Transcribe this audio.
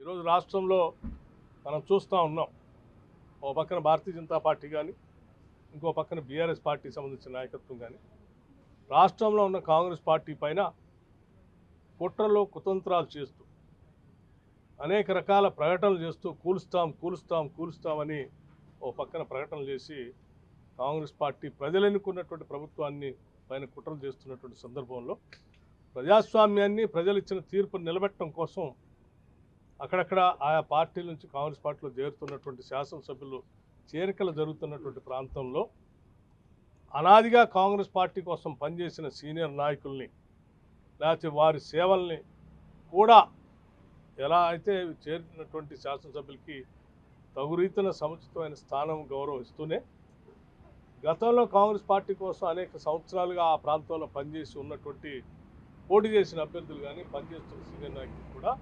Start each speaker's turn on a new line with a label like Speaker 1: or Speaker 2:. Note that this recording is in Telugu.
Speaker 1: ఈరోజు రాష్ట్రంలో మనం చూస్తూ ఉన్నాం. ఓ పక్కన భారతీయ జనతా పార్టీ కానీ, ఇంకో పక్కన బీఆర్ఎస్ పార్టీకి సంబంధించిన నాయకత్వం కానీ రాష్ట్రంలో ఉన్న కాంగ్రెస్ పార్టీ పైన కుట్రలు కుతంత్రాలు చేస్తూ అనేక రకాల ప్రకటనలు చేస్తూ కూలుస్తామని ఓ పక్కన ప్రకటనలు చేసి కాంగ్రెస్ పార్టీ ప్రజలు ఎన్నుకున్నటువంటి ప్రభుత్వాన్ని పైన కుట్రలు చేస్తున్నటువంటి సందర్భంలో ప్రజాస్వామ్యాన్ని ప్రజలు ఇచ్చిన తీర్పును నిలబెట్టడం కోసం అక్కడక్కడ ఆయా పార్టీల నుంచి కాంగ్రెస్ పార్టీలో చేరుతున్నటువంటి శాసనసభ్యులు చేరికలు జరుగుతున్నటువంటి ప్రాంతంలో అనాదిగా కాంగ్రెస్ పార్టీ కోసం పనిచేసిన సీనియర్ నాయకుల్ని లేకపోతే వారి సేవల్ని కూడా ఎలా అయితే చేరినటువంటి శాసనసభ్యులకి తగు రీతిన సముచితమైన స్థానం గౌరవం ఇస్తూనే గతంలో కాంగ్రెస్ పార్టీ కోసం అనేక సంవత్సరాలుగా ఆ ప్రాంతంలో పనిచేసి ఉన్నటువంటి పోటీ చేసిన అభ్యర్థులు కానీ పనిచేస్తున్న సీనియర్ నాయకులు కూడా